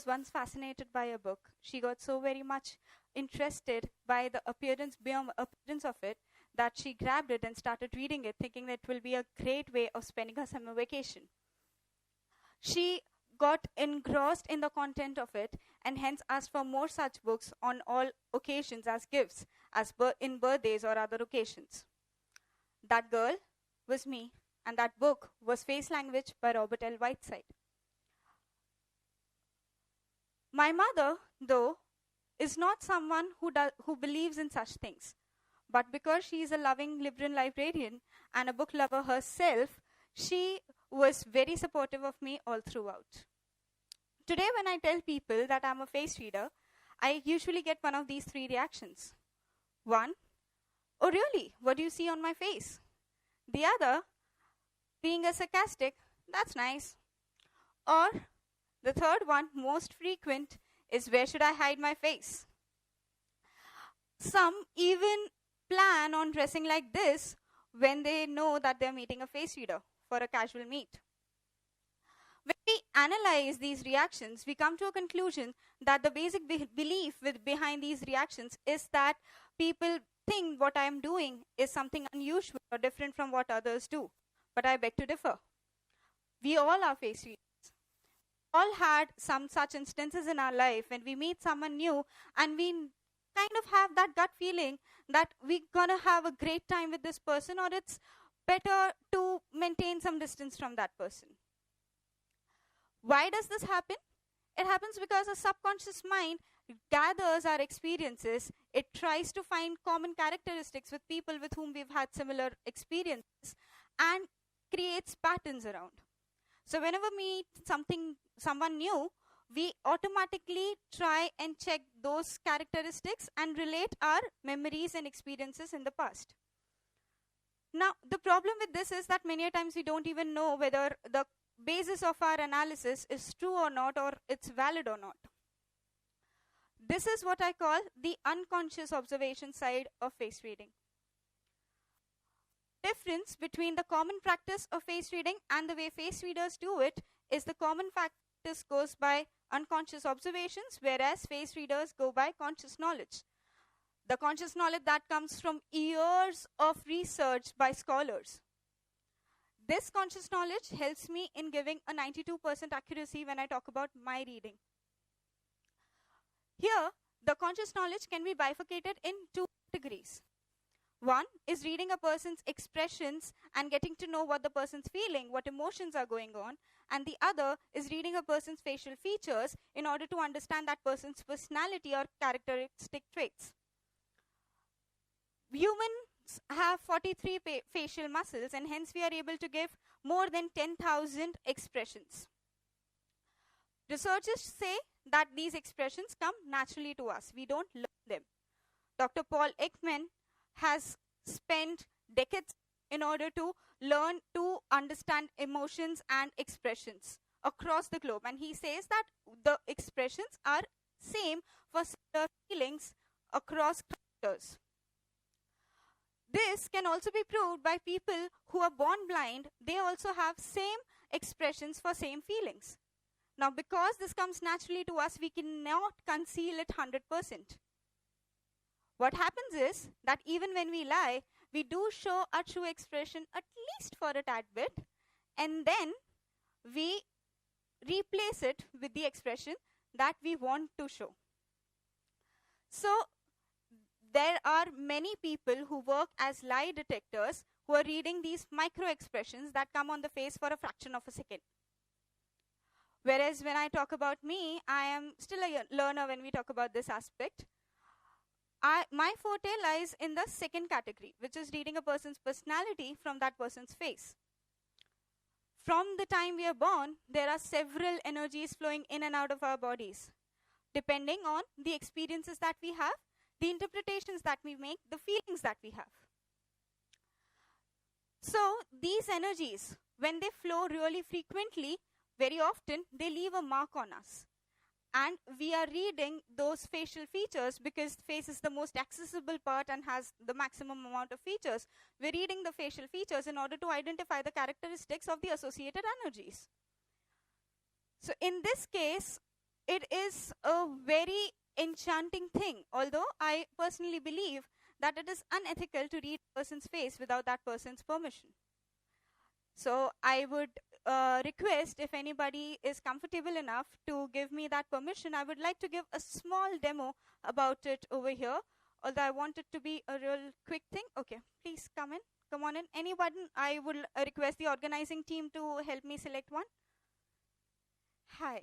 was once fascinated by a book. She got so very much interested by the appearance of it that she grabbed it and started reading it, thinking that it will be a great way of spending her summer vacation. She got engrossed in the content of it and hence asked for more such books on all occasions as gifts, in birthdays or other occasions. That girl was me, and that book was Face Language by Robert L. Whiteside. My mother, though, is not someone who believes in such things. But because she is a loving liberal librarian and a book lover herself, she was very supportive of me all throughout. Today, when I tell people that I'm a face reader, I usually get one of these three reactions. One, oh really, what do you see on my face? The other, being a sarcastic, that's nice. Or the third one, most frequent, is where should I hide my face? Some even plan on dressing like this when they know that they're meeting a face reader for a casual meet. When we analyze these reactions, we come to a conclusion that the basic belief behind these reactions is that people think what I am doing is something unusual or different from what others do. But I beg to differ. We all are face readers. We all had some such instances in our life when we meet someone new and we kind of have that gut feeling that we're gonna have a great time with this person, or it's better to maintain some distance from that person. Why does this happen? It happens because a subconscious mind gathers our experiences. It tries to find common characteristics with people with whom we've had similar experiences and creates patterns around. So whenever we meet someone new, we automatically try and check those characteristics and relate our memories and experiences in the past. Now, the problem with this is that many times we don't even know whether the basis of our analysis is true or not, or it's valid or not. This is what I call the unconscious observation side of face reading. Difference between the common practice of face reading and the way face readers do it is the common practice goes by unconscious observations, whereas face readers go by conscious knowledge. The conscious knowledge that comes from years of research by scholars. This conscious knowledge helps me in giving a 92% accuracy when I talk about my reading. Here, the conscious knowledge can be bifurcated in two categories. One is reading a person's expressions and getting to know what the person's feeling, what emotions are going on. And the other is reading a person's facial features in order to understand that person's personality or characteristic traits. Humans have 43 facial muscles, and hence we are able to give more than 10,000 expressions. Researchers say that these expressions come naturally to us. We don't learn them. Dr. Paul Ekman has spent decades in order to learn to understand emotions and expressions across the globe. And he says that the expressions are same for similar feelings across cultures. This can also be proved by people who are born blind. They also have same expressions for same feelings. Now, because this comes naturally to us, we cannot conceal it 100%. What happens is that even when we lie, we do show our true expression at least for a tad bit, and then we replace it with the expression that we want to show. So, there are many people who work as lie detectors who are reading these micro expressions that come on the face for a fraction of a second. Whereas when I talk about me, I am still a learner when we talk about this aspect. My forte lies in the second category, which is reading a person's personality from that person's face. From the time we are born, there are several energies flowing in and out of our bodies, depending on the experiences that we have, the interpretations that we make, the feelings that we have. So these energies, when they flow really frequently, very often, they leave a mark on us. And we are reading those facial features because face is the most accessible part and has the maximum amount of features. We're reading the facial features in order to identify the characteristics of the associated energies. So in this case, it is a very enchanting thing, although I personally believe that it is unethical to read a person's face without that person's permission. So I would request, if anybody is comfortable enough to give me that permission, I would like to give a small demo about it over here, although I want it to be a real quick thing. Okay, please come in. Come on in. Anyone, I would request the organizing team to help me select one. Hi.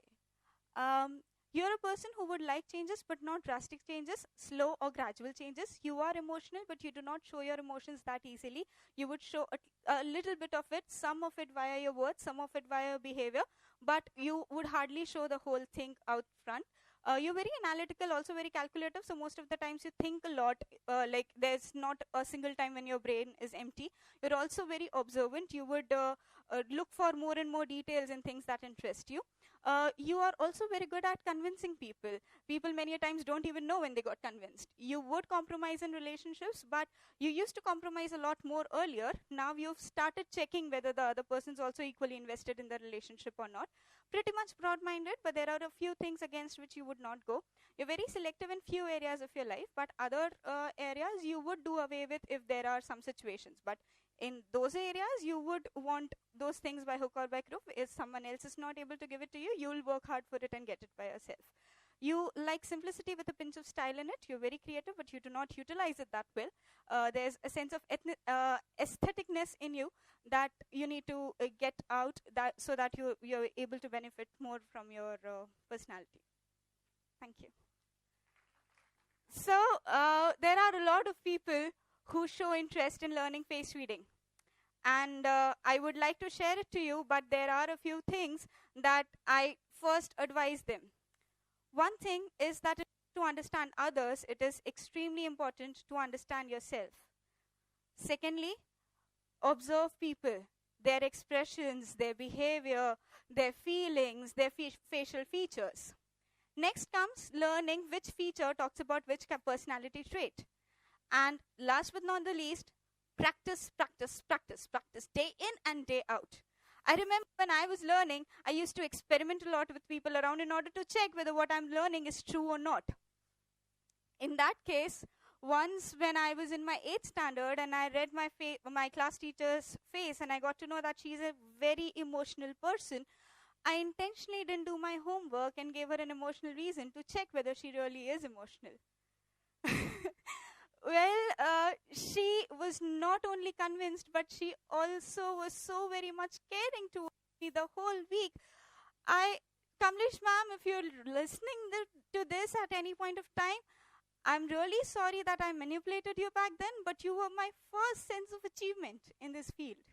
You're a person who would like changes, but not drastic changes, slow or gradual changes. You are emotional, but you do not show your emotions that easily. You would show a little bit of it, some of it via your words, some of it via your behavior, but you would hardly show the whole thing out front. You're very analytical, also very calculative, so most of the times you think a lot, like there's not a single time when your brain is empty. You're also very observant. You would look for more and more details in things that interest you. You are also very good at convincing people. People many a times don't even know when they got convinced. You would compromise in relationships, but you used to compromise a lot more earlier. Now you've started checking whether the other person's also equally invested in the relationship or not. Pretty much broad-minded, but there are a few things against which you would not go. You're very selective in few areas of your life, but other areas you would do away with if there are some situations. But in those areas, you would want those things by hook or by crook. If someone else is not able to give it to you, you'll work hard for it and get it by yourself. You like simplicity with a pinch of style in it. You're very creative, but you do not utilize it that well. There's a sense of aestheticness in you that you need to get out so that you're able to benefit more from your personality. Thank you. So there are a lot of people who show interest in learning face reading. And I would like to share it to you, but there are a few things that I first advise them. One thing is that to understand others, it is extremely important to understand yourself. Secondly, observe people, their expressions, their behavior, their feelings, their facial features. Next comes learning which feature talks about which personality trait. And last but not the least, practice, practice, practice, practice, day in and day out. I remember when I was learning, I used to experiment a lot with people around in order to check whether what I'm learning is true or not. In that case, once when I was in my 8th standard and I read my class teacher's face and I got to know that she's a very emotional person, I intentionally didn't do my homework and gave her an emotional reason to check whether she really is emotional. Well, she was not only convinced, but she also was so very much caring towards me the whole week. Kamlesh ma'am, if you're listening to this at any point of time, I'm really sorry that I manipulated you back then, but you were my first sense of achievement in this field.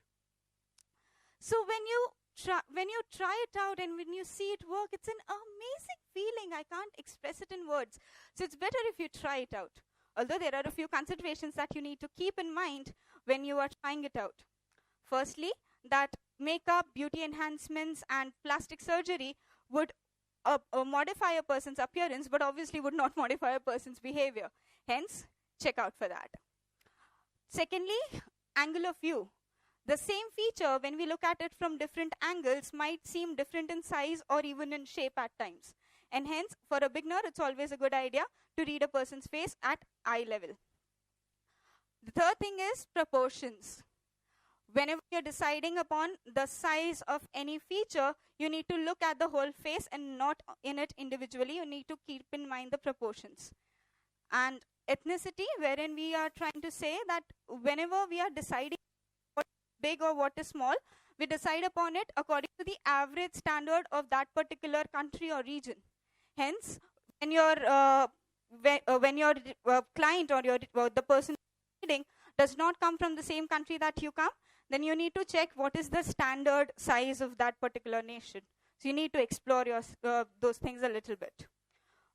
So when you try it out and when you see it work, it's an amazing feeling. I can't express it in words. So it's better if you try it out. Although there are a few considerations that you need to keep in mind when you are trying it out. Firstly, that makeup, beauty enhancements, and plastic surgery would modify a person's appearance, but obviously would not modify a person's behavior. Hence, check out for that. Secondly, angle of view. The same feature, when we look at it from different angles, might seem different in size or even in shape at times. And hence, for a beginner, it's always a good idea to read a person's face at eye level. The third thing is proportions. Whenever you're deciding upon the size of any feature, you need to look at the whole face and not in it individually. You need to keep in mind the proportions. And ethnicity, wherein we are trying to say that whenever we are deciding what is big or what is small, we decide upon it according to the average standard of that particular country or region. Hence, when your client or the person reading does not come from the same country that you come, then you need to check what is the standard size of that particular nation. So you need to explore those things a little bit.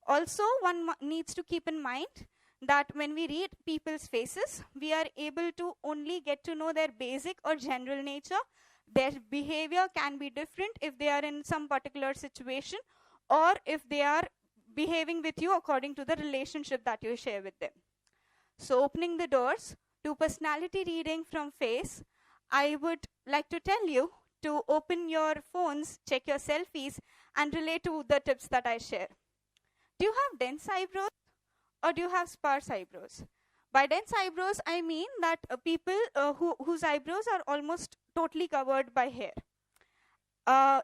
Also, one needs to keep in mind that when we read people's faces, we are able to only get to know their basic or general nature. Their behavior can be different if they are in some particular situation or if they are behaving with you according to the relationship that you share with them. So opening the doors to personality reading from face, I would like to tell you to open your phones, check your selfies, and relate to the tips that I share. Do you have dense eyebrows or do you have sparse eyebrows? By dense eyebrows, I mean that people whose eyebrows are almost totally covered by hair.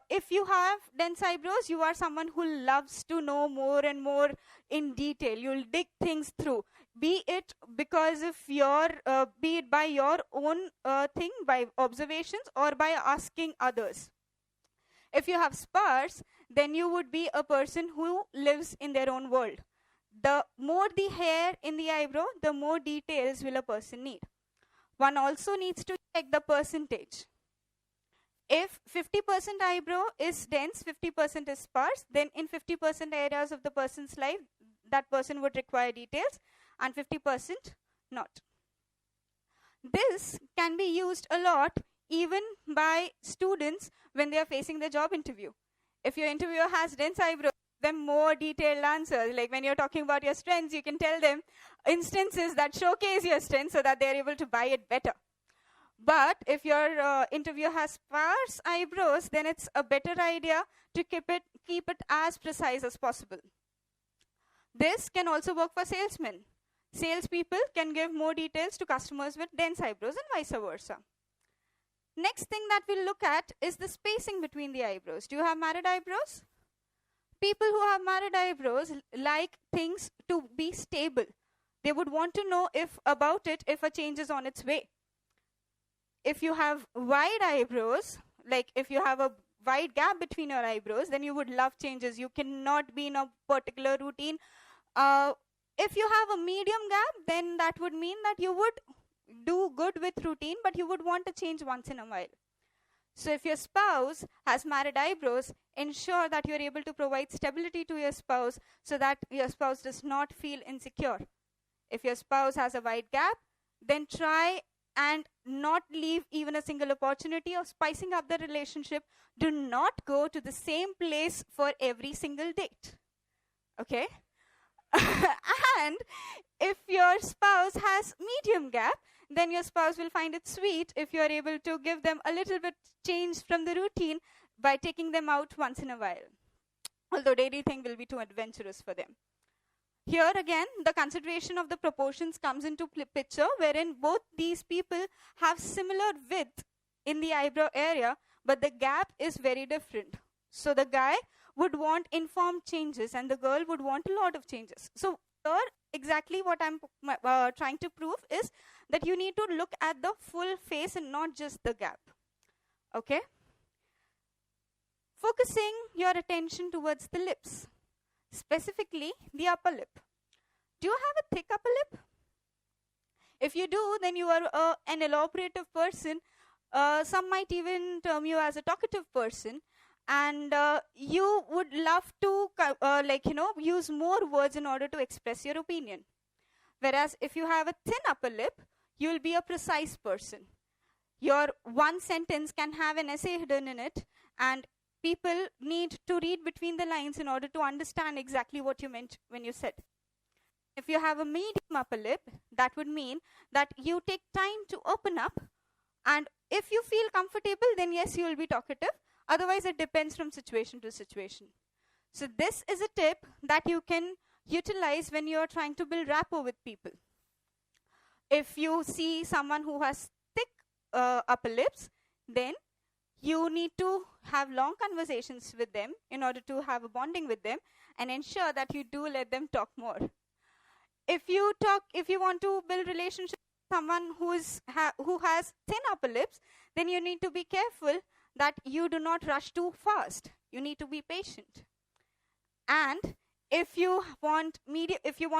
If you have dense eyebrows, you are someone who loves to know more and more in detail. You'll dig things through, be it because of be it by your own thing, by observations, or by asking others. If you have sparse, then you would be a person who lives in their own world. The more the hair in the eyebrow, the more details will a person need. One also needs to check the percentage. If 50% eyebrow is dense, 50% is sparse, then in 50% areas of the person's life, that person would require details, and 50% not. This can be used a lot even by students when they are facing the job interview. If your interviewer has dense eyebrows, them more detailed answers. Like when you're talking about your strengths, you can tell them instances that showcase your strengths so that they're able to buy it better. But if your interviewer has sparse eyebrows, then it's a better idea to keep it as precise as possible. This can also work for salesmen. Salespeople can give more details to customers with dense eyebrows and vice versa. Next thing that we'll look at is the spacing between the eyebrows. Do you have married eyebrows? People who have married eyebrows like things to be stable. They would want to know if a change is on its way. If you have wide eyebrows, like if you have a wide gap between your eyebrows, then you would love changes. You cannot be in a particular routine. If you have a medium gap, then that would mean that you would do good with routine, but you would want to change once in a while. So if your spouse has married eyebrows, ensure that you're able to provide stability to your spouse so that your spouse does not feel insecure. If your spouse has a wide gap, then try and not leave even a single opportunity of spicing up the relationship. Do not go to the same place for every single date. Okay? And if your spouse has medium gap, then your spouse will find it sweet if you are able to give them a little bit change from the routine by taking them out once in a while. Although daily thing will be too adventurous for them. Here again, the consideration of the proportions comes into picture, wherein both these people have similar width in the eyebrow area, but the gap is very different. So the guy would want informed changes and the girl would want a lot of changes. So here, exactly what I'm trying to prove is that you need to look at the full face and not just the gap. Okay? Focusing your attention towards the lips, specifically the upper lip. Do you have a thick upper lip? If you do, then you are an elaborative person. Some might even term you as a talkative person. And you would love to use more words in order to express your opinion. Whereas if you have a thin upper lip, you will be a precise person. Your one sentence can have an essay hidden in it, and people need to read between the lines in order to understand exactly what you meant when you said. If you have a medium upper lip, that would mean that you take time to open up, and if you feel comfortable, then yes, you will be talkative. Otherwise, it depends from situation to situation. So this is a tip that you can utilize when you are trying to build rapport with people. If you see someone who has thick upper lips, then you need to have long conversations with them in order to have a bonding with them and ensure that you do let them talk more. If you want to build relationships with someone who has thin upper lips, then you need to be careful that you do not rush too fast. You need to be patient. And if you want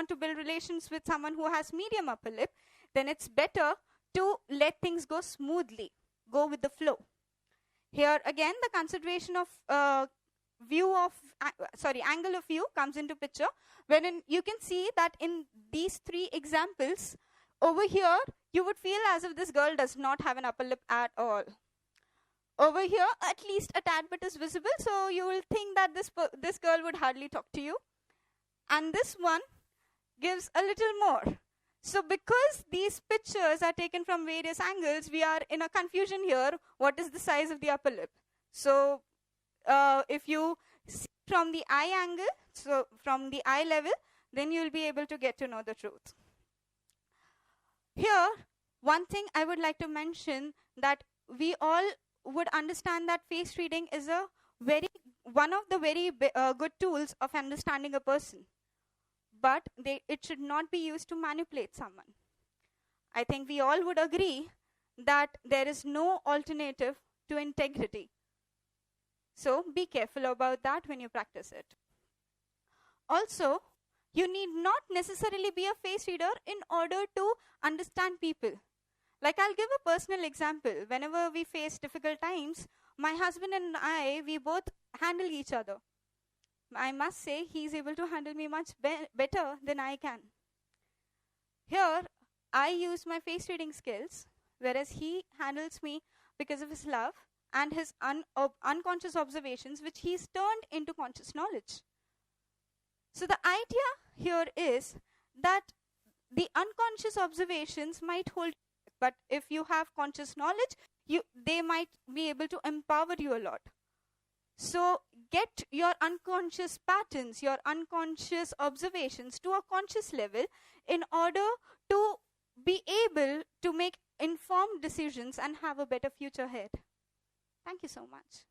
to build relations with someone who has medium upper lip, then it's better to let things go smoothly, go with the flow. Here again, the consideration of angle of view comes into picture, wherein you can see that in these three examples, over here, you would feel as if this girl does not have an upper lip at all. Over here, at least a tad bit is visible, so you will think that this girl would hardly talk to you. And this one gives a little more. So because these pictures are taken from various angles, we are in a confusion here. What is the size of the upper lip? So if you see from the eye angle, so from the eye level, then you will be able to get to know the truth. Here, one thing I would like to mention, that we all would understand that face reading is one of the very good tools of understanding a person. But it should not be used to manipulate someone. I think we all would agree that there is no alternative to integrity. So be careful about that when you practice it. Also, you need not necessarily be a face reader in order to understand people. Like, I'll give a personal example. Whenever we face difficult times, my husband and I, we both handle each other. I must say, he's able to handle me much better than I can. Here, I use my face reading skills, whereas he handles me because of his love and his unconscious observations, which he's turned into conscious knowledge. So the idea here is that the unconscious observations might hold, but if you have conscious knowledge, they might be able to empower you a lot. So get your unconscious patterns, your unconscious observations to a conscious level in order to be able to make informed decisions and have a better future ahead. Thank you so much.